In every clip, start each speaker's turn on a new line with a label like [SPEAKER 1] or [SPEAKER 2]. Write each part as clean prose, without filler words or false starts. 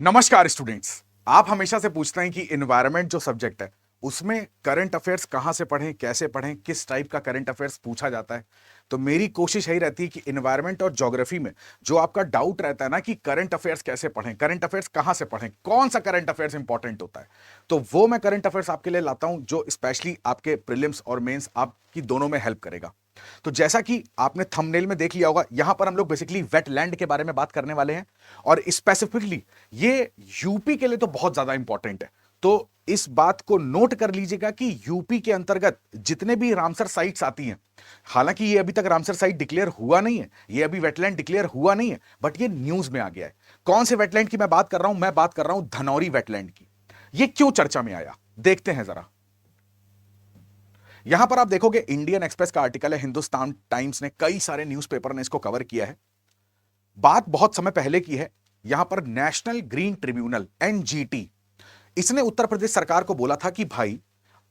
[SPEAKER 1] नमस्कार स्टूडेंट्स। आप हमेशा से पूछते हैं कि एनवायरनमेंट जो सब्जेक्ट है उसमें करंट अफेयर्स कहां से पढ़ें, कैसे पढ़ें, किस टाइप का करंट अफेयर्स पूछा जाता है। तो मेरी कोशिश यही रहती है कि एनवायरनमेंट और ज्योग्राफी में जो आपका डाउट रहता है ना कि करंट अफेयर्स कैसे पढ़ें, करंट अफेयर्स कहां से पढ़ें, कौन सा करंट अफेयर्स इंपॉर्टेंट होता है, तो वो मैं करंट अफेयर्स आपके लिए लाता हूं जो स्पेशली आपके प्रीलिम्स और मेंस आपकी दोनों में हेल्प करेगा। तो जैसा कि आपने थंबनेल में देख लिया होगा, यहां पर हम लोग बेसिकली वेटलैंड के बारे में बात करने वाले हैं और स्पेसिफिकली ये यूपी के लिए तो बहुत ज्यादा इंपॉर्टेंट है। तो इस बात को नोट कर लीजिएगा कि यूपी के अंतर्गत जितने भी रामसर साइट्स आती हैं, हालांकि ये अभी तक रामसर साइट डिक्लेयर हुआ नहीं है, ये अभी वेटलैंड डिक्लेयर हुआ नहीं है, बट ये न्यूज में आ गया है। कौन से वेटलैंड की मैं बात कर रहा हूं? मैं बात कर रहा हूं धनौरी वेटलैंड की। ये क्यों चर्चा में आया, देखते हैं जरा। यहां पर आप देखोगे इंडियन एक्सप्रेस का आर्टिकल है, हिंदुस्तान टाइम्स ने, कई सारे न्यूज़पेपर ने इसको कवर किया है। बात बहुत समय पहले की है। यहां पर नेशनल ग्रीन ट्रिब्यूनल एनजीटी, इसने उत्तर प्रदेश सरकार को बोला था कि भाई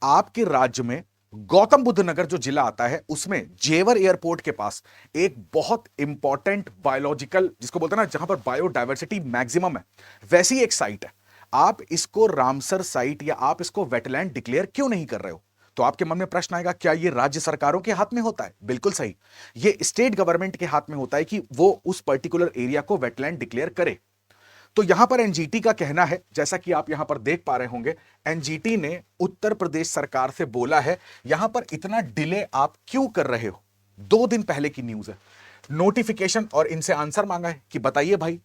[SPEAKER 1] आपके राज्य में गौतम बुद्ध नगर जो जिला आता है उसमें जेवर एयरपोर्ट के पास एक बहुत इंपॉर्टेंट बायोलॉजिकल, जिसको बोलते हैं ना, जहां पर बायोडायवर्सिटी मैक्सिमम है, वैसी एक साइट है। आप इसको रामसर साइट या आप इसको वेटलैंड डिक्लेयर क्यों नहीं कर रहे हो? तो आपके मन में प्रश्न आएगा, क्या यह राज्य सरकारों के हाथ में होता है? बिल्कुल सही, यह स्टेट गवर्नमेंट के हाथ में होता है कि वो उस पर्टिकुलर एरिया को वेटलैंड डिक्लेयर करे। तो यहां पर एनजीटी का कहना है, जैसा कि आप यहां पर देख पा रहे होंगे, एनजीटी ने उत्तर प्रदेश सरकार से बोला है यहां पर इतना डिले आप क्यों कर रहे हो। 2 दिन पहले की न्यूज है, नोटिफिकेशन और इनसे आंसर मांगा है कि बताइए भाई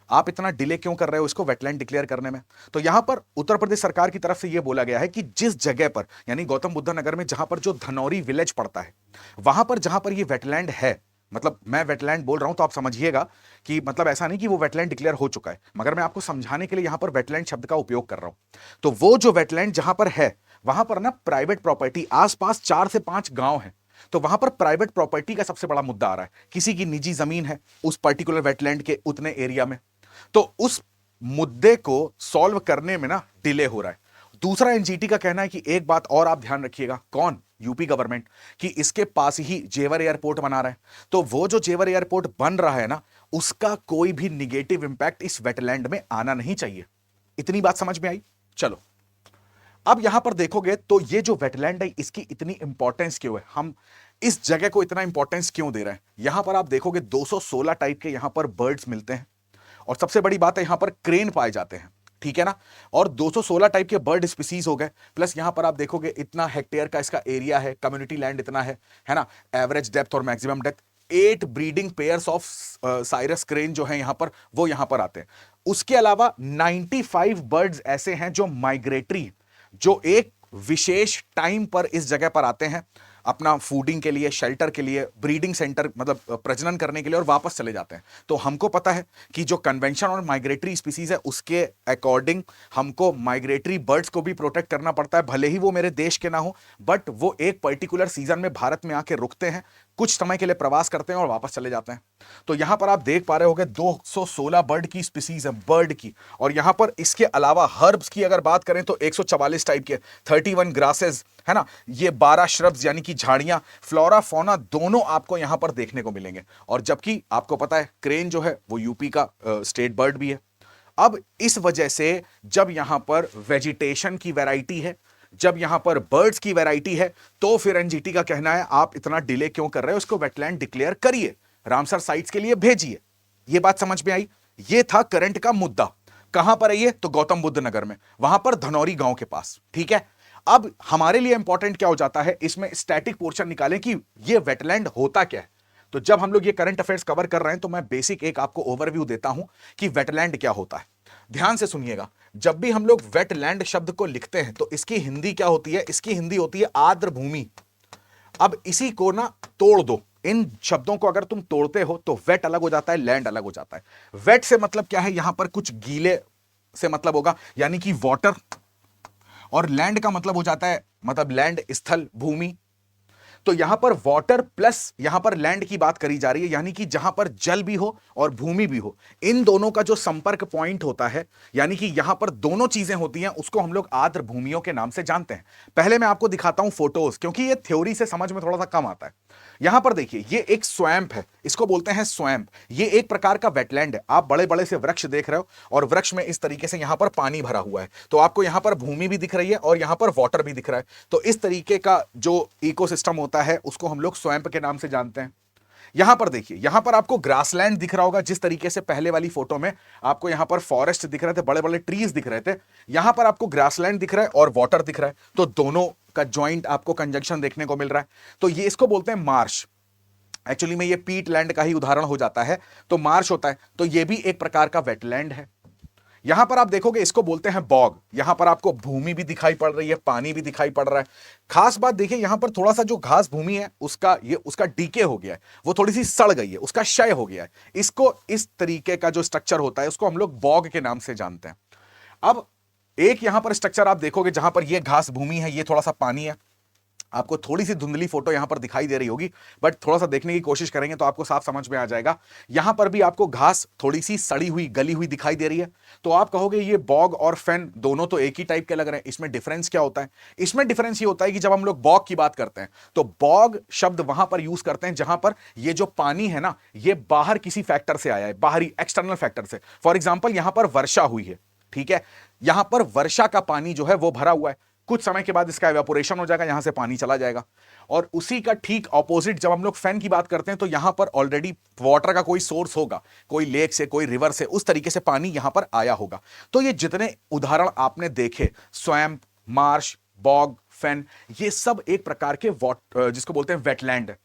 [SPEAKER 1] आप इतना डिले क्यों कर रहे हो इसको वेटलैंड डिक्लेयर करने में। तो यहां पर उत्तर प्रदेश सरकार की तरफ से यह बोला गया है कि जिस जगह पर, यानी गौतम बुद्ध नगर में जहां पर जो धनौरी विलेज पड़ता है, वहां पर जहां पर यह वेटलैंड है, मतलब मैं वेटलैंड बोल रहा हूं तो आप समझिएगा कि मतलब ऐसा नहीं कि वो वेटलैंड डिक्लेयर हो चुका है, मगर मैं आपको समझाने के लिए यहां पर वेटलैंड शब्द का उपयोग कर रहा हूं। तो वो जो वेटलैंड जहां पर है, वहां पर ना प्राइवेट प्रॉपर्टी, आसपास 4 से 5 गांव है, तो वहां पर प्राइवेट प्रॉपर्टी का सबसे बड़ा मुद्दा आ रहा है। किसी की निजी जमीन है उस पर्टिकुलर वेटलैंड के उतने एरिया में, तो उस मुद्दे को सॉल्व करने में ना डिले हो रहा है। दूसरा, एनजीटी का कहना है कि एक बात और आप ध्यान रखिएगा, कौन? यूपी गवर्नमेंट, कि इसके पास ही जेवर एयरपोर्ट बना रहा है, तो वो जो जेवर एयरपोर्ट बन रहा है ना, उसका कोई भी निगेटिव इंपैक्ट इस वेटलैंड में आना नहीं चाहिए। इतनी बात समझ में आई? चलो, अब यहां पर देखोगे तो ये जो वेटलैंड है इसकी इतनी इंपॉर्टेंस क्यों है, हम इस जगह को इतना इंपॉर्टेंस क्यों दे रहे हैं? यहां पर आप देखोगे 216 टाइप के यहां पर बर्ड्स मिलते हैं, और सबसे बड़ी बात है यहां पर क्रेन पाए जाते हैं, ठीक है ना। और 216 टाइप के बर्ड स्पीसीज हो गए, प्लस यहां पर आप देखोगे इतना हेक्टेयर का इसका एरिया है, कम्युनिटी लैंड इतना है ना। एवरेज डेप्थ और maximum depth, 8 breeding pairs of Cyrus crane जो है यहां पर, वो यहां पर आते हैं। उसके अलावा 95 बर्ड्स ऐसे हैं जो माइग्रेटरी, जो एक विशेष टाइम पर इस जगह पर आते हैं अपना फूडिंग के लिए, शेल्टर के लिए, ब्रीडिंग सेंटर मतलब प्रजनन करने के लिए, और वापस चले जाते हैं। तो हमको पता है कि जो कन्वेंशन और माइग्रेटरी स्पीसीज है उसके अकॉर्डिंग हमको माइग्रेटरी बर्ड्स को भी प्रोटेक्ट करना पड़ता है, भले ही वो मेरे देश के ना हो, बट वो एक पर्टिकुलर सीजन में भारत में आके रुकते हैं, कुछ समय के लिए प्रवास करते हैं और वापस चले जाते हैं। तो यहां पर आप देख पा रहे होंगे 216 बर्ड की स्पीसीज है, बर्ड की। और यहां पर इसके अलावा हर्ब्स की अगर बात करें तो 144 टाइप के, 31 ग्रासेस, है ना, ये 12 श्रब्स यानी कि झाड़ियां, फ्लोरा फौना दोनों आपको यहां पर देखने को मिलेंगे। और जबकि आपको पता है क्रेन जो है वो यूपी का स्टेट बर्ड भी है। अब इस वजह से जब यहां पर वेजिटेशन की वैरायटी है, जब यहां पर बर्ड्स की वैरायटी है, तो फिर एनजीटी का कहना है आप इतना डिले क्यों कर रहे हो, उसको वेटलैंड डिक्लेयर करिए, रामसर साइट्स के लिए भेजिए। यह बात समझ में आई? यह था करंट का मुद्दा। कहां पर है ये? तो गौतम बुद्ध नगर में, वहां पर धनौरी गांव के पास, ठीक है। अब हमारे लिए इंपॉर्टेंट क्या हो जाता है, इसमें स्टैटिक पोर्शन निकालें कि ये वेटलैंड होता क्या है। तो जब हम लोग ये करंट अफेयर्स कवर कर रहे हैं तो मैं बेसिक एक आपको ओवरव्यू देता हूं कि वेटलैंड क्या होता है। ध्यान से सुनिएगा, जब भी हम लोग वेटलैंड शब्द को लिखते हैं तो इसकी हिंदी क्या होती है? इसकी हिंदी होती है आर्द्र भूमि। अब इसी को ना तोड़ दो, इन शब्दों को अगर तुम तोड़ते हो तो वेट अलग हो जाता है, लैंड अलग हो जाता है। वेट से मतलब क्या है? यहां पर कुछ गीले से मतलब होगा, यानी कि वाटर, और लैंड का मतलब हो जाता है, मतलब लैंड स्थल, भूमि। तो यहां पर वाटर प्लस यहां पर लैंड की बात करी जा रही है, यानी कि जहां पर जल भी हो और भूमि भी हो, इन दोनों का जो संपर्क पॉइंट होता है, यानी कि यहां पर दोनों चीजें होती हैं, उसको हम लोग आर्द्र भूमियों के नाम से जानते हैं। पहले मैं आपको दिखाता हूं फोटोज, क्योंकि ये थ्योरी से समझ में थोड़ा सा कम आता है। यहां पर देखिए, ये एक स्वैम्प है, इसको बोलते हैं स्वैम्प। ये एक प्रकार का वेटलैंड है। आप बड़े बड़े से वृक्ष देख रहे हो और वृक्ष में इस तरीके से यहां पर पानी भरा हुआ है, तो आपको यहां पर भूमि भी दिख रही है और यहां पर वाटर भी दिख रहा है। तो इस तरीके का जो इकोसिस्टम होता है उसको हम लोग स्वैम्प के नाम से जानते हैं। यहां पर देखिए, यहां पर आपको ग्रासलैंड दिख रहा होगा, जिस तरीके से पहले वाली फोटो में आपको यहां पर फॉरेस्ट दिख रहे थे, बड़े बड़े ट्रीज दिख रहे थे, यहां पर आपको ग्रासलैंड दिख रहा है और वाटर दिख रहा है। तो दोनों का ज्वाइंट आपको कंजंक्शन देखने को मिल रहा है, तो ये इसको बोलते हैं मार्श। एक्चुअली में ये पीट लैंड का ही उदाहरण हो जाता है, तो मार्श होता है, तो ये भी एक प्रकार का वेटलैंड है। यहां पर आप देखोगे, इसको बोलते हैं बॉग। यहां पर आपको भूमि भी दिखाई पड़ रही है, पानी भी दिखाई पड़ रहा है। खास बात देखिए, यहां पर थोड़ा सा जो घास भूमि है उसका डीके हो गया है, वो थोड़ी सी सड़ गई है, उसका क्षय हो गया है। इसको, इस तरीके का जो स्ट्रक्चर होता है उसको हम लोग बॉग के नाम से जानते हैं। अब एक यहां पर स्ट्रक्चर आप देखोगे, जहां पर ये घास भूमि है, ये थोड़ा सा पानी है। आपको थोड़ी सी धुंधली फोटो यहां पर दिखाई दे रही होगी, बट थोड़ा सा देखने की कोशिश करेंगे तो आपको साफ समझ में आ जाएगा। यहां पर भी आपको घास थोड़ी सी सड़ी हुई, गली हुई दिखाई दे रही है। तो आप कहोगे ये बॉग और फेन दोनों तो एक ही टाइप के लग रहे हैं, इसमें डिफरेंस क्या होता है? इसमें डिफरेंस ये होता है कि जब हम लोग बॉग की बात करते हैं तो बॉग शब्द वहां पर यूज करते हैं जहां पर ये जो पानी है ना, ये बाहर किसी फैक्टर से आया है, बाहरी एक्सटर्नल फैक्टर से। फॉर एग्जाम्पल, यहां पर वर्षा हुई है, ठीक है, यहां पर वर्षा का पानी जो है वो भरा हुआ है, कुछ समय के बाद इसका एवापोरेशन हो जाएगा, यहां से पानी चला जाएगा। और उसी का ठीक ऑपोजिट जब हम लोग फैन की बात करते हैं तो यहां पर ऑलरेडी वाटर का कोई सोर्स होगा, कोई लेक से, कोई रिवर से, उस तरीके से पानी यहां पर आया होगा। तो ये जितने उदाहरण आपने देखे, स्वैम्प, मार्श, बॉग, फैन, ये सब एक प्रकार के जिसको बोलते हैं वेटलैंड है।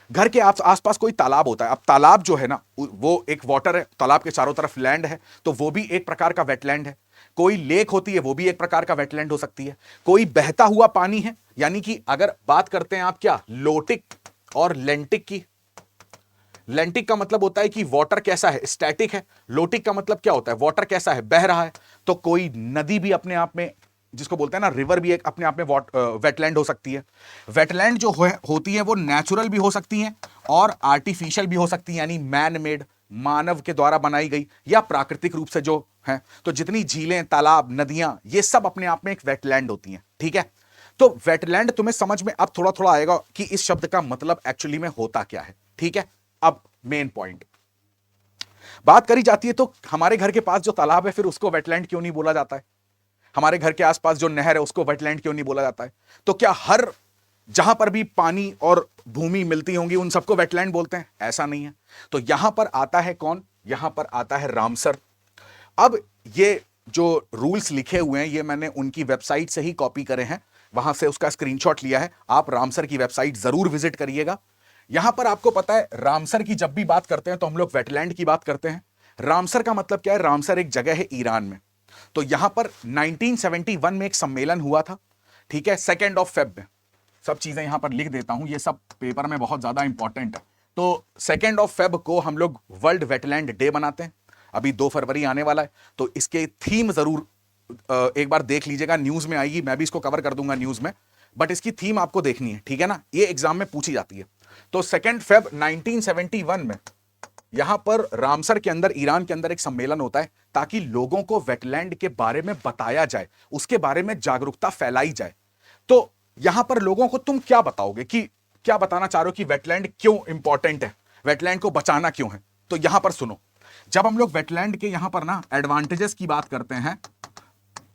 [SPEAKER 1] घर के आसपास कोई तालाब होता है, अब तालाब जो है ना, वो एक वाटर है, तालाब के चारों तरफ लैंड है, तो वो भी एक प्रकार का वेटलैंड है। कोई लेक होती है, वो भी एक प्रकार का वेटलैंड हो सकती है। कोई बहता हुआ पानी है, यानी कि अगर बात करते हैं आप क्या, लोटिक और लेंटिक की। लेंटिक का मतलब होता है कि वाटर कैसा है, स्टैटिक है। लोटिक का मतलब क्या होता है, वाटर कैसा है, बह रहा है। तो कोई नदी भी अपने आप में, जिसको बोलते हैं ना रिवर, भी एक अपने आप में वेटलैंड हो सकती है। वेटलैंड जो होती है वो नेचुरल भी हो सकती हैं और आर्टिफिशियल भी हो सकती हैं, यानी मैन मेड, मानव के द्वारा बनाई गई, या प्राकृतिक रूप से जो है। तो जितनी झीलें, तालाब, नदियां, ये सब अपने आप में एक वेटलैंड होती हैं, ठीक है। तो वेटलैंड तुम्हें समझ में अब थोड़ा थोड़ा आएगा कि इस शब्द का मतलब एक्चुअली में होता क्या है, ठीक है। अब मेन पॉइंट बात करी जाती है, तो हमारे घर के पास जो तालाब है, फिर उसको वेटलैंड क्यों नहीं बोला जाता है? हमारे घर के आसपास जो नहर है, उसको वेटलैंड क्यों नहीं बोला जाता है? तो क्या हर जहां पर भी पानी और भूमि मिलती होंगी उन सबको वेटलैंड बोलते हैं? ऐसा नहीं है। तो यहां पर आता है कौन? यहां पर आता है रामसर। अब ये जो रूल्स लिखे हुए हैं, ये मैंने उनकी वेबसाइट से ही कॉपी करे हैं, वहां से उसका स्क्रीनशॉट लिया है। आप रामसर की वेबसाइट जरूर विजिट करिएगा। यहां पर आपको पता है, रामसर की जब भी बात करते हैं तो हम लोग वेटलैंड की बात करते हैं। रामसर का मतलब क्या है? रामसर एक जगह है ईरान में। तो यहां पर 1971 में एक सम्मेलन हुआ था, ठीक है, 2 फेब में। सब चीजें यहां पर लिख देता हूं, ये सब पेपर में बहुत ज्यादा इंपॉर्टेंट है। तो 2 फेब को हम लोग वर्ल्ड वेटलैंड डे मनाते हैं। अभी 2 फरवरी आने वाला है, तो इसके थीम जरूर एक बार देख लीजिएगा, न्यूज में आएगी, मैं भी इसको कवर कर दूंगा न्यूज में, बट इसकी थीम आपको देखनी है, ठीक है ना, ये एग्जाम में पूछी जाती है। तो 2 फेब 1971 में यहां पर रामसर के अंदर, ईरान के अंदर एक सम्मेलन होता है, ताकि लोगों को वेटलैंड के बारे में बताया जाए, उसके बारे में जागरूकता फैलाई जाए। तो यहां पर लोगों को तुम क्या बताओगे, कि क्या बताना चाह रहे हो कि वेटलैंड क्यों इंपॉर्टेंट है, वेटलैंड को बचाना क्यों है? तो यहां पर सुनो, जब हम लोग वेटलैंड के यहां पर ना एडवांटेजेस की बात करते हैं,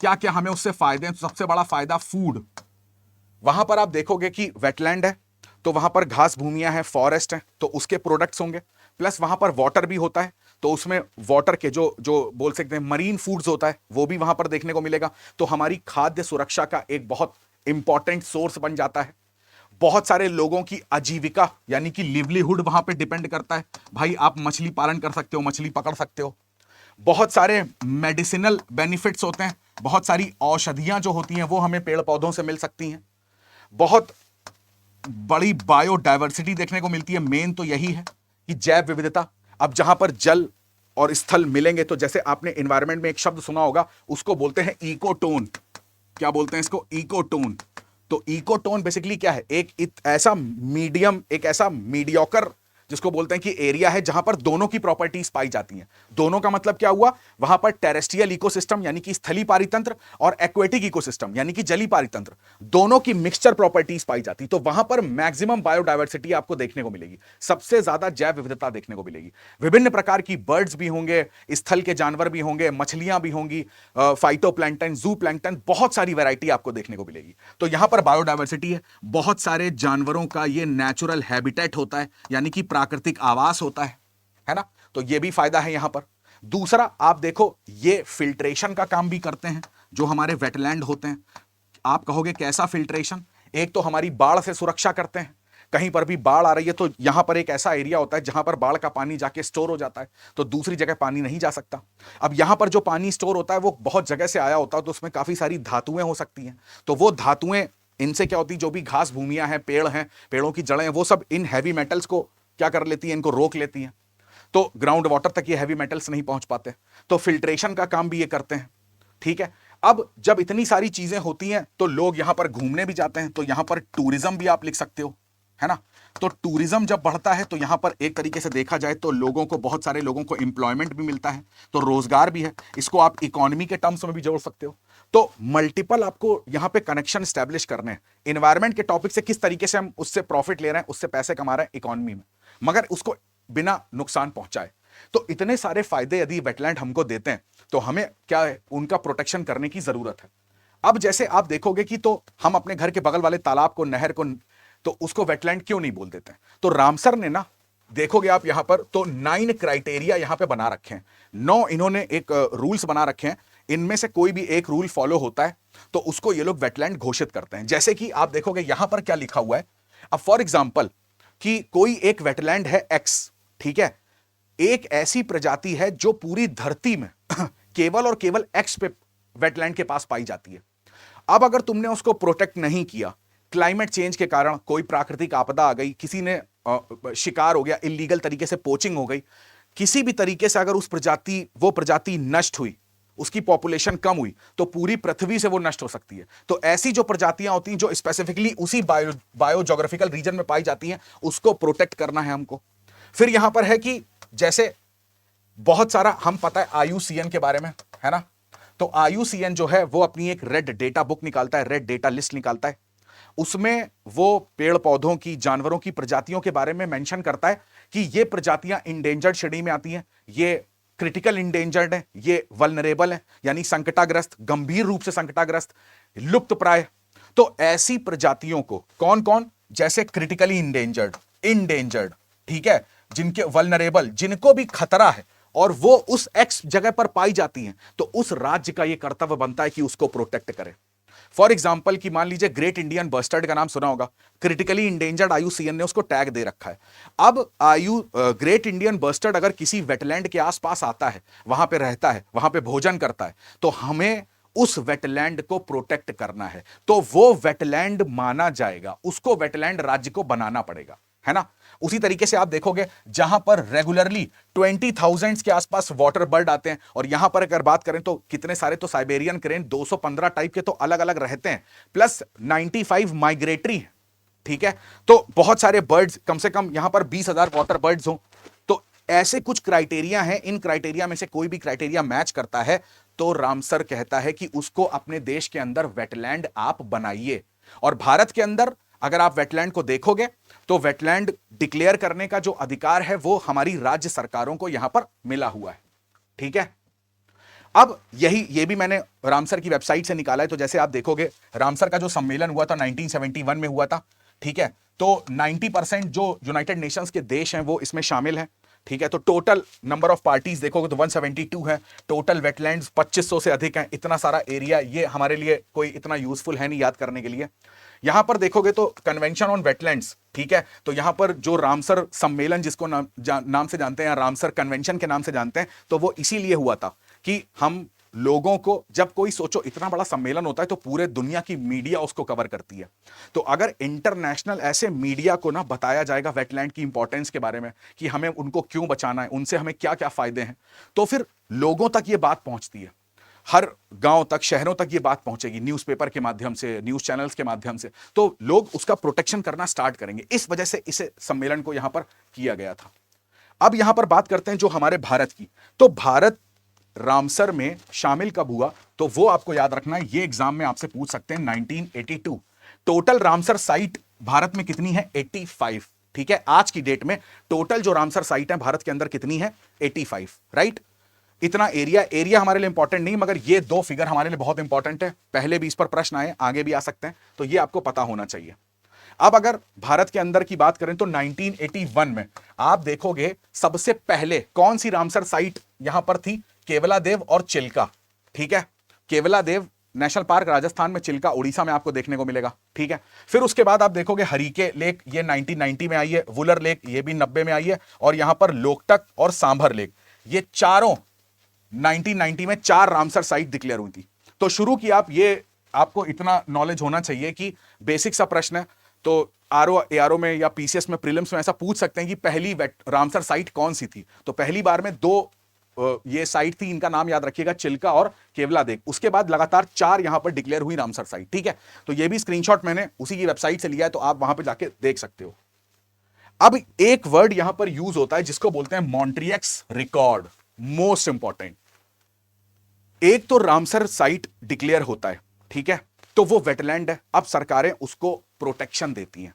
[SPEAKER 1] क्या क्या हमें उससे फायदे हैं, तो सबसे बड़ा फायदा फूड। वहां पर आप देखोगे कि वेटलैंड है तो वहां पर घास भूमियां हैं, फॉरेस्ट है, तो उसके प्रोडक्ट्स होंगे। प्लस वहां पर वाटर भी होता है, तो उसमें वाटर के जो जो बोल सकते हैं मरीन फूड्स होता है, वो भी वहां पर देखने को मिलेगा। तो हमारी खाद्य सुरक्षा का एक बहुत इंपॉर्टेंट सोर्स बन जाता है। बहुत सारे लोगों की आजीविका, यानी कि लिवलीहुड वहां पे डिपेंड करता है। भाई आप मछली पालन कर सकते हो, मछली पकड़ सकते हो। बहुत सारे मेडिसिनल बेनिफिट्स होते हैं, बहुत सारी औषधियां जो होती हैं वो हमें पेड़ पौधों से मिल सकती हैं। बहुत बड़ी बायोडायवर्सिटी देखने को मिलती है। मेन तो यही है कि जैव विविधता। अब जहां पर जल और स्थल मिलेंगे, तो जैसे आपने एनवायरनमेंट में एक शब्द सुना होगा, उसको बोलते हैं इकोटोन। क्या बोलते हैं इसको? इकोटोन। तो इकोटोन बेसिकली क्या है, ऐसा मीडियम, एक ऐसा मीडियोकर जिसको बोलते हैं कि एरिया है जहां पर दोनों की प्रॉपर्टीज पाई जाती हैं। दोनों का मतलब क्या हुआ, वहां पर टेरेस्ट्रियल इकोसिस्टम यानी कि स्थलीय पारितंत्र और एक्वेटिक इकोसिस्टम यानी कि जलीय पारितंत्र, दोनों की मिक्सचर प्रॉपर्टीज पाई जाती, तो वहां पर मैक्सिमम बायोडायवर्सिटी आपको देखने को मिलेगी, सबसे ज्यादा जैव विविधता देखने को मिलेगी। विभिन्न प्रकार की बर्ड्स भी होंगे, स्थल के जानवर भी होंगे, मछलियां भी होंगी, फाइटोप्लैंक्टन, जू प्लैंक्टन, बहुत सारी वैरायटी आपको देखने को मिलेगी। तो यहां पर बायोडायवर्सिटी है, बहुत सारे जानवरों का ये नेचुरल हैबिटेट होता है, यानी कि प्राकृतिक आवास होता है ना। तो ये भी फायदा है यहां पर। दूसरा आप देखो, ये फिल्ट्रेशन का काम भी करते हैं जो हमारे वेटलैंड होते हैं। आप कहोगे कैसा फिल्ट्रेशन, एक तो हमारी बाढ़ से सुरक्षा करते हैं, कहीं पर भी बाढ़ आ रही है तो यहां पर एक ऐसा एरिया होता है जहां पर बाढ़ का पानी जाके स्टोर हो जाता है, तो दूसरी जगह पानी नहीं जा सकता। अब यहां पर जो पानी स्टोर होता है वो बहुत जगह से आया होता है, तो उसमें काफी सारी धातुएं हो सकती हैं, तो वो धातुएं, इनसे क्या होती है, जो भी घास भूमियां हैं, पेड़ हैं, पेड़ों की जड़ें हैं, वो सब इन हैवी मेटल्स को क्या कर लेती हैं, इनको रोक लेती हैं, तो ग्राउंड वाटर तक ये हैवी मेटल्स नहीं पहुंच पाते, तो फिल्ट्रेशन का काम भी ये करते हैं। ठीक है, अब जब इतनी सारी चीजें होती हैं तो लोग यहां पर घूमने भी जाते हैं, तो यहां पर टूरिज्म भी आप लिख सकते हो, है ना। तो टूरिज्म जब बढ़ता है तो यहां पर एक तरीके से देखा जाए तो लोगों को, बहुत सारे लोगों को एम्प्लॉयमेंट भी मिलता है, तो रोजगार भी है, इसको आप इकोनॉमी के टर्म्स में भी जोड़ सकते हो। तो मल्टीपल आपको यहां पे कनेक्शन स्टैब्लिश करने हैं, इन्वायरमेंट के टॉपिक से किस तरीके से हम उससे प्रॉफिट ले रहे हैं, उससे पैसे कमा रहे हैं इकोनॉमी में, मगर उसको बिना नुकसान पहुंचाए। तो इतने सारे फायदे यदि वेटलैंड हमको देते हैं तो हमें क्या है, उनका प्रोटेक्शन करने की जरूरत है। अब जैसे आप देखोगे कि तो हम अपने घर के बगल वाले तालाब को, नहर को, तो उसको वेटलैंड क्यों नहीं बोल देते हैं, तो रामसर ने ना, देखोगे आप यहां पर तो 9 क्राइटेरिया यहां पे बना रखे हैं, 9 इन्होंने एक रूल्स बना रखे हैं, इनमें से कोई भी एक रूल फॉलो होता है तो उसको ये लोग वेटलैंड घोषित करते हैं। जैसे कि आप देखोगे यहां पर क्या लिखा हुआ है, अब फॉर एग्जाम्पल कि कोई एक वेटलैंड है एक्स, ठीक है, एक ऐसी प्रजाति है जो पूरी धरती में केवल और केवल एक्स पे वेटलैंड के पास पाई जाती है। अब अगर तुमने उसको प्रोटेक्ट नहीं किया, क्लाइमेट चेंज के कारण कोई प्राकृतिक आपदा आ गई, किसी ने शिकार हो गया, इलीगल तरीके से पोचिंग हो गई, किसी भी तरीके से अगर वो प्रजाति नष्ट हुई, उसकी पॉपुलेशन कम हुई, तो पूरी पृथ्वी से वो नष्ट हो सकती है। तो ऐसी जो प्रजातियां होती हैं जो स्पेसिफिकली उसी बायोजोग्राफिकल रीजन में पाई जाती हैं, उसको प्रोटेक्ट करना है हमको। फिर यहां पर है कि जैसे बहुत सारा हम पता है IUCN के बारे में, है ना, तो IUCN जो है वो अपनी एक रेड डेटा बुक निकालता है, रेड डेटा लिस्ट निकालता है, उसमें वो पेड़ पौधों की, जानवरों की प्रजातियों के बारे में मेंशन करता है कि ये प्रजातियां इंडेंजर्ड श्रेणी में आती हैं, ये क्रिटिकल इंडेंजर्ड है, ये वल्नरेबल है, यानी संकटाग्रस्त, गंभीर रूप से संकटाग्रस्त, लुप्त प्राय। तो ऐसी प्रजातियों को कौन कौन, जैसे क्रिटिकली इंडेंजर्ड, ठीक है, जिनके वल्नरेबल, जिनको भी खतरा है और वो उस एक्स जगह पर पाई जाती हैं, तो उस राज्य का यह कर्तव्य बनता है कि उसको प्रोटेक्ट करे। फॉर एग्जाम्पल कि मान लीजिए ग्रेट इंडियन बस्टर्ड का नाम सुना होगा, क्रिटिकली इंडेंजर्ड IUCN ने उसको टैग दे रखा है। अब ग्रेट इंडियन बस्टर्ड अगर किसी वेटलैंड के आसपास आता है, वहां पे रहता है, वहां पे भोजन करता है, तो हमें उस वेटलैंड को प्रोटेक्ट करना है, तो वो वेटलैंड माना जाएगा, उसको वेटलैंड राज्य को बनाना पड़ेगा, है ना। उसी तरीके से आप देखोगे जहां पर रेगुलरली 20,000 के आसपास वाटर बर्ड आते हैं, और यहां पर अगर बात करें तो कितने सारे, तो साइबेरियन क्रेन 215 टाइप के तो अलग अलग रहते हैं, प्लस 95 माइग्रेटरी है, ठीक है। तो बहुत सारे बर्ड्स, कम से कम यहां पर 20,000 वाटर बर्ड्स हो। तो ऐसे कुछ क्राइटेरिया हैं, इन क्राइटेरिया में से कोई भी क्राइटेरिया मैच करता है तो रामसर कहता है कि उसको अपने देश के अंदर वेटलैंड आप बनाइए। और भारत के अंदर अगर आप वेटलैंड को देखोगे तो वेटलैंड डिक्लेयर करने का जो अधिकार है वो हमारी राज्य सरकारों को यहां पर मिला हुआ है, ठीक है। अब ये भी मैंने रामसर की वेबसाइट से निकाला है। तो जैसे आप देखोगे रामसर का जो सम्मेलन हुआ था 1971 में हुआ था, ठीक है, तो 90% जो यूनाइटेड नेशंस के देश हैं वो इसमें शामिल हैं, ठीक है। तो टोटल नंबर ऑफ पार्टीज देखोगे तो 172 है, टोटल वेटलैंड्स 2500 से अधिक हैं। इतना सारा एरिया ये हमारे लिए कोई इतना यूजफुल है नहीं याद करने के लिए। यहां पर देखोगे तो कन्वेंशन ऑन वेटलैंड्स, ठीक है, तो यहां पर जो रामसर सम्मेलन जिसको नाम से जानते हैं, रामसर कन्वेंशन के नाम से जानते हैं, तो वो इसीलिए हुआ था कि हम लोगों को, जब कोई सोचो इतना बड़ा सम्मेलन होता है तो पूरे दुनिया की मीडिया उसको कवर करती है, तो अगर इंटरनेशनल ऐसे मीडिया को ना बताया जाएगा वेटलैंड की इंपॉर्टेंस के बारे में कि हमें उनको क्यों बचाना है, उनसे हमें क्या क्या फायदे हैं, तो फिर लोगों तक ये बात पहुंचती है। हर गांव तक, शहरों तक ये बात पहुंचेगी, न्यूज़पेपर के माध्यम से, न्यूज़ चैनल्स के माध्यम से, तो लोग उसका प्रोटेक्शन करना स्टार्ट करेंगे। इस वजह से इस सम्मेलन को यहां पर किया गया था। अब यहां पर बात करते हैं जो हमारे भारत की। तो भारत रामसर में शामिल कब हुआ, तो वो आपको याद रखना है, ये एग्जाम में आपसे पूछ सकते हैं। 1982। टोटल रामसर साइट भारत में कितनी है? 85। ठीक है, आज की डेट में टोटल जो रामसर साइट है भारत के अंदर कितनी है? 85, राइट। इतना एरिया हमारे लिए इंपॉर्टेंट नहीं, मगर ये दो फिगर हमारे लिए बहुत इंपॉर्टेंट है। पहले भी इस पर प्रश्न आए, आगे भी आ सकते हैं, तो ये आपको पता होना चाहिए। अब अगर भारत के अंदर की बात करें तो 1981 में आप देखोगे सबसे पहले कौन सी रामसर साइट यहां पर थी? केवलादेव और चिल्का। ठीक है, केवलादेव नेशनल पार्क राजस्थान में, चिल्का उड़ीसा में आपको देखने को मिलेगा। ठीक है, फिर उसके बाद आप देखोगे हरीके लेक, ये 1990 में आई है। वुलर लेक, ये भी 90 में आई है। और यहां पर लोकटक और सांभर लेक, ये चारों 1990 में 4 रामसर साइट डिक्लेयर हुई थी। तो शुरू की आप, ये आपको इतना नॉलेज होना चाहिए कि बेसिक सा प्रश्न है, तो आरओ एआरओ में या पीसीएस में, प्रीलिम्स में ऐसा पूछ सकते हैं कि पहली रामसर साइट कौन सी थी। तो पहली बार में 2 ये साइट थी, इनका नाम याद रखिएगा, चिल्का और केवलादेव। उसके बाद लगातार 4 यहां पर डिक्लेयर हुई रामसर साइट। ठीक है, तो ये भी स्क्रीनशॉट मैंने उसी की वेबसाइट से लिया है, तो आप वहां पर जाके देख सकते हो। अब एक वर्ड यहां पर यूज होता है जिसको बोलते हैं मॉन्ट्रियक्स रिकॉर्ड। मोस्ट इंपॉर्टेंट, एक तो रामसर साइट डिक्लेयर होता है, ठीक है, तो वो वेटलैंड है। अब सरकारें उसको प्रोटेक्शन देती हैं।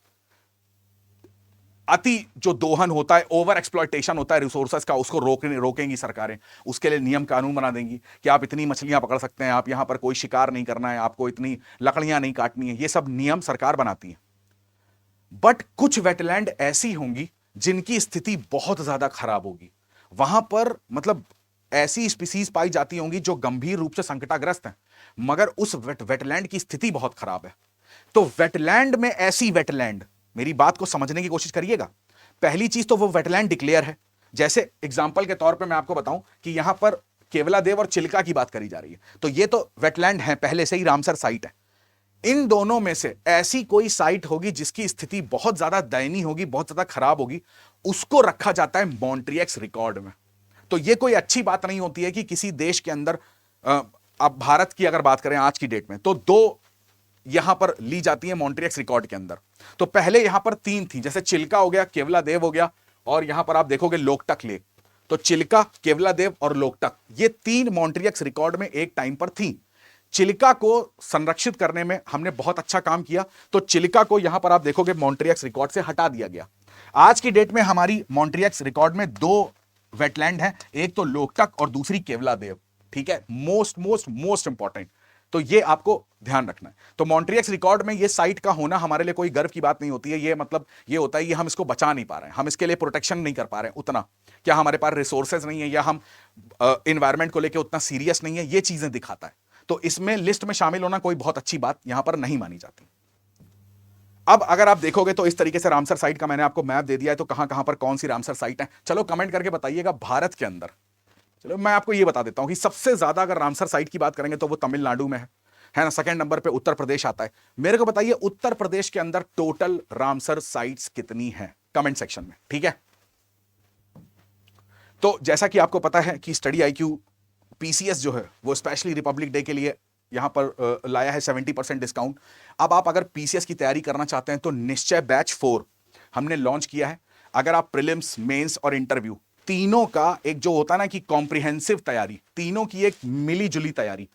[SPEAKER 1] अति जो दोहन होता है, ओवर एक्सप्लॉयटेशन होता है रिसोर्सेस का, उसको रोकेंगी सरकारें। उसके लिए नियम कानून बना देंगी कि आप इतनी मछलियां पकड़ सकते हैं, आप यहां पर कोई शिकार नहीं करना है, आपको इतनी लकड़ियां नहीं काटनी है। ये सब नियम सरकार बनाती है। बट कुछ वेटलैंड ऐसी होंगी जिनकी स्थिति बहुत ज्यादा खराब होगी। वहां पर मतलब ऐसी स्पीसीज पाई जाती होंगी जो गंभीर रूप से संकटाग्रस्त हैं, मगर उस वेटलैंड की स्थिति बहुत खराब है। तो वेटलैंड में ऐसी वेटलैंड, मेरी बात को समझने की कोशिश करिएगा। पहली चीज तो वो वेटलैंड डिक्लेयर है। जैसे एग्जांपल के तौर पे मैं आपको बताऊं कि यहां पर केवलादेव और चिल्का की बात करी जा रही है, तो ये तो वेटलैंड है, पहले से ही रामसर साइट है। इन दोनों में से ऐसी कोई साइट होगी जिसकी स्थिति बहुत ज्यादा दयनीय होगी, बहुत ज्यादा खराब होगी, उसको रखा जाता है मॉन्ट्रियक्स रिकॉर्ड में। तो ये कोई अच्छी बात नहीं होती है कि किसी देश के अंदर, अब भारत की अगर बात करें आज की डेट में, तो 2 यहां पर ली जाती है मॉन्ट्रियक्स रिकॉर्ड के अंदर। तो पहले यहां पर 3 थी, जैसे चिल्का हो गया, केवलादेव हो गया, और यहां पर आप देखोगे लोकटक लेक। तो चिल्का, केवलादेव और लोकटक, ये 3 मॉन्ट्रियक्स रिकॉर्ड में एक टाइम पर थी। चिल्का को संरक्षित करने में हमने बहुत अच्छा काम किया, तो चिल्का को यहां पर आप देखोगे मॉन्ट्रियक्स रिकॉर्ड से हटा दिया गया। आज की डेट में हमारी मॉन्ट्रियक्स रिकॉर्ड में 2 वेटलैंड है, एक तो लोकटक और दूसरी केवलादेव। ठीक है, मोस्ट इंपॉर्टेंट, तो ये आपको ध्यान रखना है। तो मॉन्ट्रियक्स रिकॉर्ड में ये साइट का होना हमारे लिए कोई गर्व की बात नहीं होती है। ये मतलब ये होता है कि हम इसको बचा नहीं पा रहे हैं, हम इसके लिए प्रोटेक्शन नहीं कर पा रहे हैं उतना, क्या हमारे पास रिसोर्सेज नहीं है, या हम इन्वायरमेंट को लेकर उतना सीरियस नहीं है, ये चीजें दिखाता है। तो इसमें लिस्ट में शामिल होना कोई बहुत अच्छी बात यहां पर नहीं मानी जाती। अब अगर आप देखोगे तो इस तरीके से रामसर साइट का मैंने आपको मैप दे दिया है, तो कहां कहां पर कौन सी रामसर साइट है, चलो कमेंट करके बताइएगा भारत के अंदर। चलो मैं आपको ये बता देता हूं कि सबसे ज्यादा अगर रामसर साइट की बात करेंगे तो वो तमिलनाडु में है ना। सेकंड नंबर पे उत्तर प्रदेश आता है। मेरे को बताइए उत्तर प्रदेश के अंदर टोटल रामसर साइट्स कितनी हैं, कमेंट सेक्शन में, ठीक है। तो जैसा कि आपको पता है कि स्टडी आईक्यू पीसीएस जो है वो स्पेशली रिपब्लिक डे के लिए यहां पर लाया है 70% डिस्काउंट। अब आप अगर पीसीएस की तैयारी करना चाहते हैं तो निश्चय बैच 4 हमने लॉन्च किया है। अगर आप प्रीलिम्स, मेंस और इंटरव्यू तीनों का एक जो होता है ना कि कॉम्प्रिहेंसिव तैयारी, तीनों की एक मिली जुली तैयारी,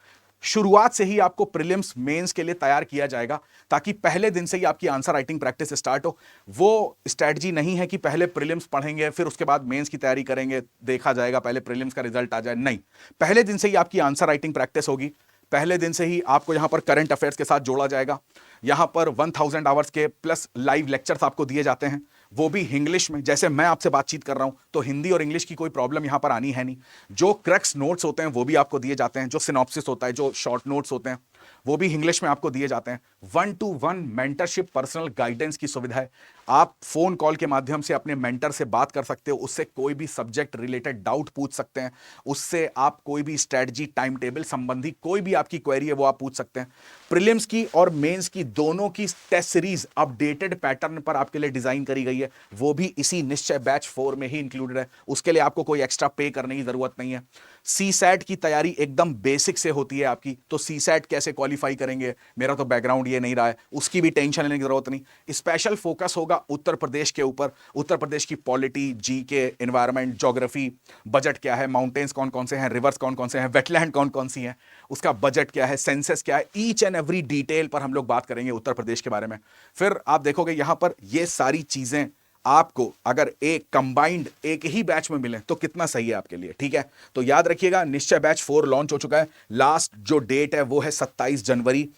[SPEAKER 1] शुरुआत से ही आपको प्रीलिम्स मेंस के लिए तैयार किया जाएगा, ताकि पहले दिन से ही आपकी आंसर राइटिंग प्रैक्टिस स्टार्ट हो। वो स्ट्रैटेजी नहीं है कि पहले प्रीलिम्स पढ़ेंगे फिर उसके बाद मेंस की तैयारी करेंगे, देखा जाएगा पहले प्रीलिम्स का रिजल्ट आ जाए, नहीं। पहले दिन से ही आपकी आंसर राइटिंग प्रैक्टिस होगी, पहले दिन से ही आपको यहां पर करंट अफेयर्स के साथ जोड़ा जाएगा। यहां पर 1000 आवर्स के प्लस लाइव लेक्चर्स आपको दिए जाते हैं, वो भी इंग्लिश में। जैसे मैं आपसे बातचीत कर रहा हूं तो हिंदी और इंग्लिश की कोई प्रॉब्लम यहां पर आनी है नहीं। जो क्रक्स नोट्स होते हैं वो भी आपको दिए जाते हैं, जो सिनॉप्सिस होता है, जो शॉर्ट नोट्स होते हैं वो भी इंग्लिश में आपको दिए जाते हैं। 1-to-1 मेंटरशिप, पर्सनल गाइडेंस की सुविधा है। आप फोन कॉल के माध्यम से अपने मेंटर से बात कर सकते हो, उससे कोई भी सब्जेक्ट रिलेटेड डाउट पूछ सकते हैं, उससे आप कोई भी स्ट्रेटजी, टाइम टेबल संबंधी कोई भी आपकी क्वेरी है वो आप पूछ सकते हैं। प्रीलिम्स की और मेंस की दोनों की टेस्ट सीरीज अपडेटेड पैटर्न पर आपके लिए डिजाइन करी गई है, वो भी इसी निश्चय बैच 4 में ही इंक्लूडेड है। उसके लिए आपको कोई एक्स्ट्रा पे करने की जरूरत नहीं है। सीसैट की तैयारी एकदम बेसिक से होती है आपकी, तो सीसैट कैसे क्वालिफाई करेंगे, मेरा तो बैकग्राउंड ये नहीं रहा है, उसकी भी टेंशन लेने की जरूरत नहीं। स्पेशल फोकस होगा उत्तर प्रदेश के ऊपर, उत्तर प्रदेश की polity, GK, environment, geography, budget क्या है, माउंटेन्स कौन कौन से हैं, रिवर्स कौन कौन से हैं, वेटलैंड कौन कौन सी हैं, उसका बजट क्या है, सेंसस क्या है, ईच एंड एवरी डिटेल पर हम लोग बात करेंगे उत्तर प्रदेश के बारे में। फिर आप देखोगे यहां पर ये सारी चीजें आपको अगर एक कंबाइंड एक ही बैच में मिले तो कितना सही है आपके लिए, ठीक है। तो याद रखिएगा, निश्चय बैच 4 लॉन्च हो चुका है। लास्ट जो डेट है वो है 27 जनवरी।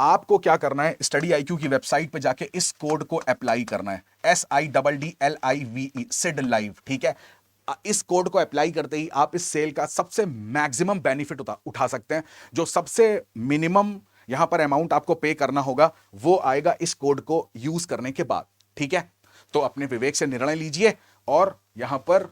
[SPEAKER 1] आपको क्या करना है, स्टडी IQ की वेबसाइट पे जाके इस कोड को अप्लाई करना है, SIDDLIVE, सिड लाइव, ठीक है। इस कोड को अप्लाई करते ही आप इस सेल का सबसे मैक्सिमम बेनिफिट उठा सकते हैं। जो सबसे मिनिमम यहां पर अमाउंट आपको पे करना होगा वो आएगा इस कोड को यूज करने के बाद, ठीक है। तो अपने विवेक से निर्णय लीजिए और यहां पर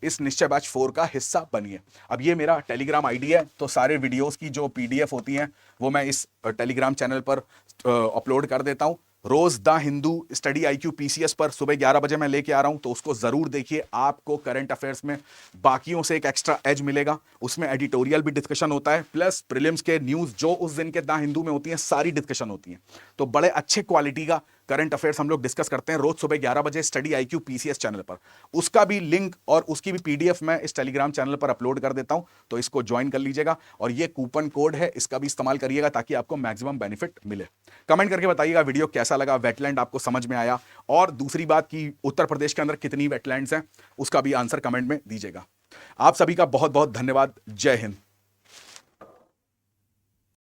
[SPEAKER 1] इस निश्चय बैच 4 का हिस्सा बनिए। अब ये मेरा टेलीग्राम आईडी है, तो सारे वीडियोस की जो PDF होती हैं वो मैं इस टेलीग्राम चैनल पर अपलोड कर देता हूं। रोज the Hindu study IQ PCS पर सुबह 11 बजे मैं लेके आ रहा हूं, तो उसको जरूर देखिए। आपको करंट अफेयर्स में बाकियों से एक एक्स्ट्रा एज मिलेगा। उसमें एडिटोरियल भी डिस्कशन होता है, प्लस प्रीलिम्स के न्यूज जो उस दिन के द हिंदू में होती हैं सारी डिस्कशन होती हैं। तो बड़े अच्छे क्वालिटी का करंट अफेयर्स हम लोग डिस्कस करते हैं रोज सुबह 11 बजे स्टडी IQ PCS चैनल पर। उसका भी लिंक और उसकी भी PDF मैं इस टेलीग्राम चैनल पर अपलोड कर देता हूं, तो इसको ज्वाइन कर लीजिएगा। और ये कूपन कोड है, इसका भी इस्तेमाल करिएगा ताकि आपको मैक्सिमम बेनिफिट मिले। कमेंट करके बताइएगा वीडियो कैसा लगा, वेटलैंड आपको समझ में आया, और दूसरी बात कि उत्तर प्रदेश के अंदर कितनी वेटलैंड्स हैं उसका भी आंसर कमेंट में दीजिएगा। आप सभी का बहुत बहुत धन्यवाद। जय हिंद।